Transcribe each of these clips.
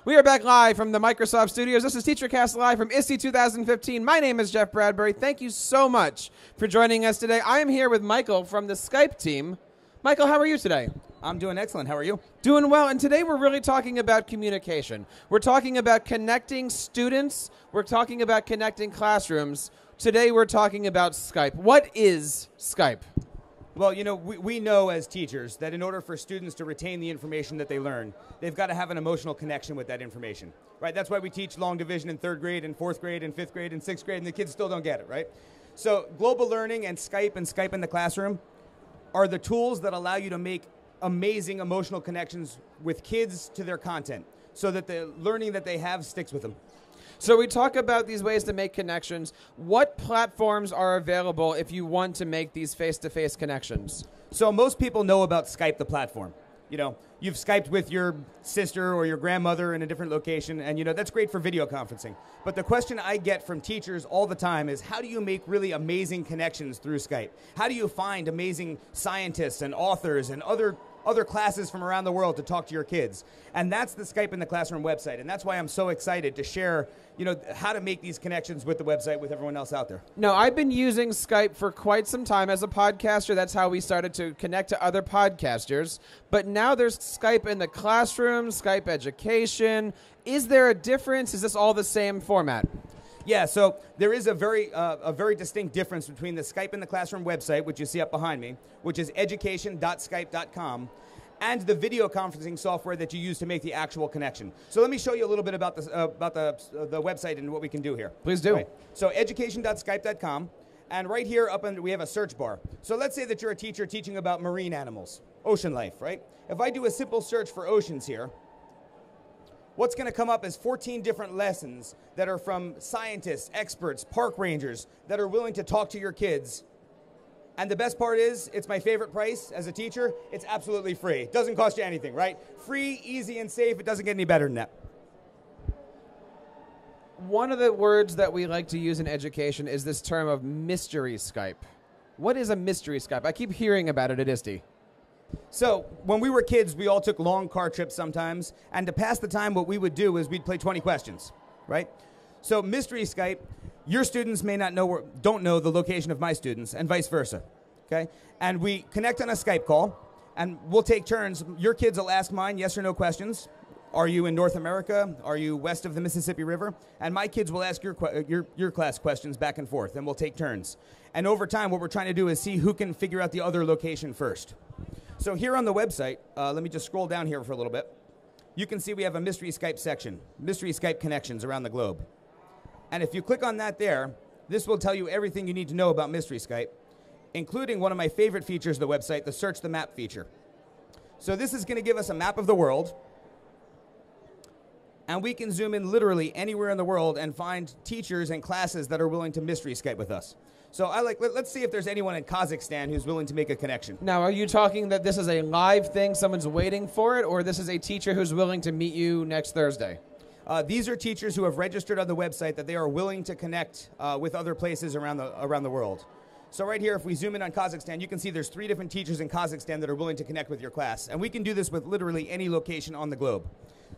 We are back live from the Microsoft Studios. This is TeacherCast live from ISTE 2015. My name is Jeff Bradbury. Thank you so much for joining us today. I am here with Michael from the Skype team. Michael, how are you today? I'm doing excellent. How are you? Doing well, and today we're really talking about communication. We're talking about connecting students. We're talking about connecting classrooms. Today we're talking about Skype. What is Skype? Well, you know, we know as teachers that in order for students to retain the information that they learn, they've got to have an emotional connection with that information, right? That's why we teach long division in 3rd grade and 4th grade and 5th grade and 6th grade, and the kids still don't get it, right? So global learning and Skype in the classroom are the tools that allow you to make amazing emotional connections with kids to their content so that the learning that they have sticks with them. So we talk about these ways to make connections. What platforms are available if you want to make these face-to-face connections? So most people know about Skype, the platform. You know, you've Skyped with your sister or your grandmother in a different location, and you know, that's great for video conferencing. But the question I get from teachers all the time is, how do you make really amazing connections through Skype? How do you find amazing scientists and authors and other classes from around the world to talk to your kids? And that's the Skype in the Classroom website, and that's why I'm so excited to share, you know, how to make these connections with the website with everyone else out there. No, I've been using Skype for quite some time as a podcaster. That's how we started to connect to other podcasters. But now there's Skype in the Classroom, Skype Education. Is there a difference? Is this all the same format? Yeah, so there is a very distinct difference between the Skype in the Classroom website, which you see up behind me, which is education.skype.com, and the video conferencing software that you use to make the actual connection. So let me show you a little bit about the website and what we can do here. Please do. Right. So education.skype.com, and right here we have a search bar. So let's say that you're a teacher teaching about marine animals, ocean life, right? If I do a simple search for oceans here, what's going to come up is 14 different lessons that are from scientists, experts, park rangers that are willing to talk to your kids. And the best part is, it's my favorite price as a teacher. It's absolutely free. It doesn't cost you anything, right? Free, easy, and safe. It doesn't get any better than that. One of the words that we like to use in education is this term of mystery Skype. What is a mystery Skype? I keep hearing about it at ISTE. So when we were kids, we all took long car trips sometimes, and to pass the time, what we would do is we'd play 20 questions, right? So mystery Skype, your students may not know don't know the location of my students, and vice versa, okay? And we connect on a Skype call, and we'll take turns. Your kids will ask mine yes or no questions. Are you in North America? Are you west of the Mississippi River? And my kids will ask your class questions back and forth, and we'll take turns. And over time, what we're trying to do is see who can figure out the other location first. So here on the website, let me just scroll down here for a little bit. You can see we have a mystery Skype section, mystery Skype connections around the globe. And if you click on that there, this will tell you everything you need to know about mystery Skype, including one of my favorite features of the website, the Search the Map feature. So this is going to give us a map of the world, and we can zoom in literally anywhere in the world and find teachers and classes that are willing to mystery Skype with us. So let's see if there's anyone in Kazakhstan who's willing to make a connection. Now, are you talking that this is a live thing, someone's waiting for it, or this is a teacher who's willing to meet you next Thursday? These are teachers who have registered on the website that they are willing to connect with other places around the world. So right here, if we zoom in on Kazakhstan, you can see there's 3 different teachers in Kazakhstan that are willing to connect with your class. And we can do this with literally any location on the globe.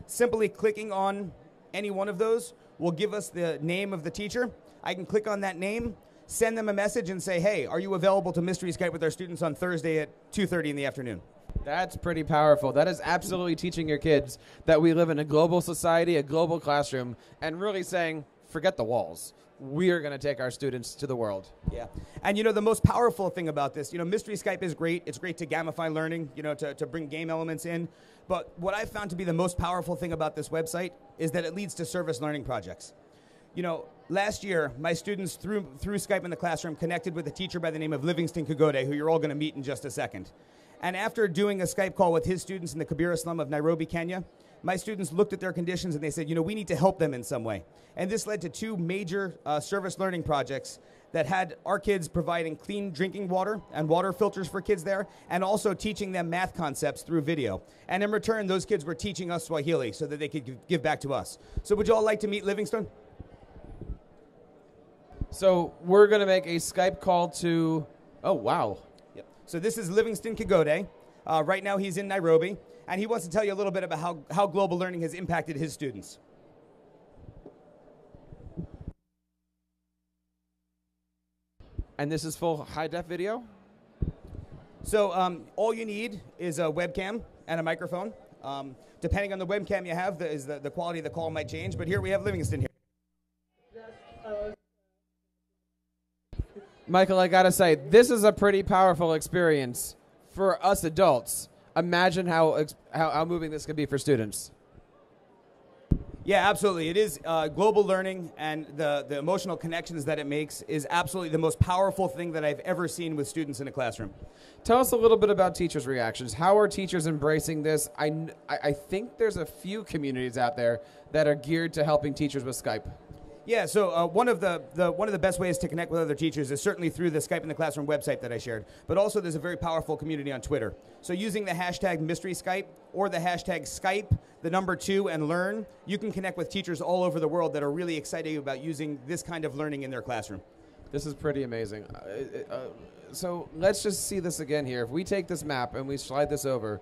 Simply clicking on any one of those will give us the name of the teacher. I can click on that name, send them a message and say, hey, are you available to mystery Skype with our students on Thursday at 2:30 in the afternoon? That's pretty powerful. That is absolutely teaching your kids that we live in a global society, a global classroom, and really saying, forget the walls. We are going to take our students to the world. Yeah. And, you know, the most powerful thing about this, you know, mystery Skype is great. It's great to gamify learning, you know, to bring game elements in. But what I've found to be the most powerful thing about this website is that it leads to service learning projects. You know, last year, my students through Skype in the Classroom connected with a teacher by the name of Livingston Kagode, who you're all going to meet in just a second. And after doing a Skype call with his students in the Kibera slum of Nairobi, Kenya, my students looked at their conditions and they said, you know, we need to help them in some way. And this led to 2 major service learning projects that had our kids providing clean drinking water and water filters for kids there, and also teaching them math concepts through video. And in return, those kids were teaching us Swahili so that they could give back to us. So would you all like to meet Livingston? So we're going to make a Skype call to, oh, wow. Yep. So this is Livingston Kagode. Right now he's in Nairobi. and he wants to tell you a little bit about how global learning has impacted his students. And this is full high-def video? So all you need is a webcam and a microphone. Depending on the webcam you have, the quality of the call might change. But here we have Livingston here. Michael, I gotta say, this is a pretty powerful experience for us adults. Imagine how moving this could be for students. Yeah, absolutely. It is global learning, and the emotional connections that it makes is absolutely the most powerful thing that I've ever seen with students in a classroom. Tell us a little bit about teachers' reactions. How are teachers embracing this? I think there's a few communities out there that are geared to helping teachers with Skype. Yeah, so one of the best ways to connect with other teachers is certainly through the Skype in the Classroom website that I shared. But also there's a very powerful community on Twitter. So using the hashtag Mystery Skype or the hashtag Skype, the number 2, and learn, you can connect with teachers all over the world that are really excited about using this kind of learning in their classroom. This is pretty amazing. So let's just see this again here. If we take this map and we slide this over,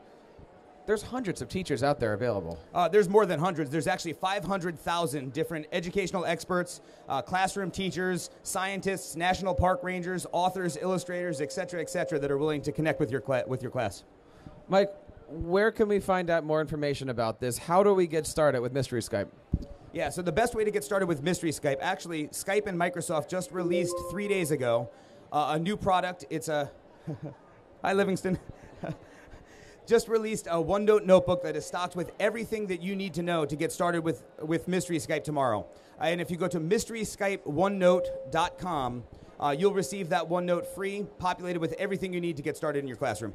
there's hundreds of teachers out there available. There's more than hundreds. There's actually 500,000 different educational experts, classroom teachers, scientists, national park rangers, authors, illustrators, et cetera, that are willing to connect with your class. Mike, where can we find out more information about this? How do we get started with Mystery Skype? Yeah, so the best way to get started with Mystery Skype, actually, Skype and Microsoft just released 3 days ago a new product. It's a... Hi, Livingston. Just released a OneNote notebook that is stocked with everything that you need to know to get started with Mystery Skype tomorrow. And if you go to mysteryskypeonenote.com, you'll receive that OneNote free, populated with everything you need to get started in your classroom.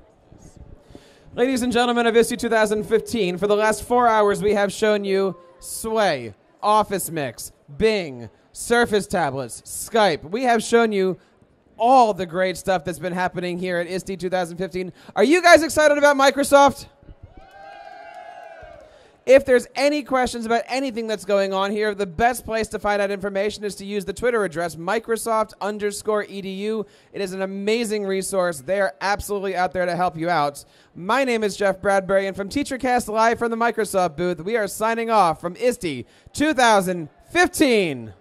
Ladies and gentlemen of ISTE 2015, for the last 4 hours we have shown you Sway, Office Mix, Bing, Surface tablets, Skype. We have shown you all the great stuff that's been happening here at ISTE 2015. Are you guys excited about Microsoft? If there's any questions about anything that's going on here, the best place to find out information is to use the Twitter address, Microsoft_edu. It is an amazing resource. They are absolutely out there to help you out. My name is Jeff Bradbury, and from TeacherCast Live from the Microsoft booth, we are signing off from ISTE 2015.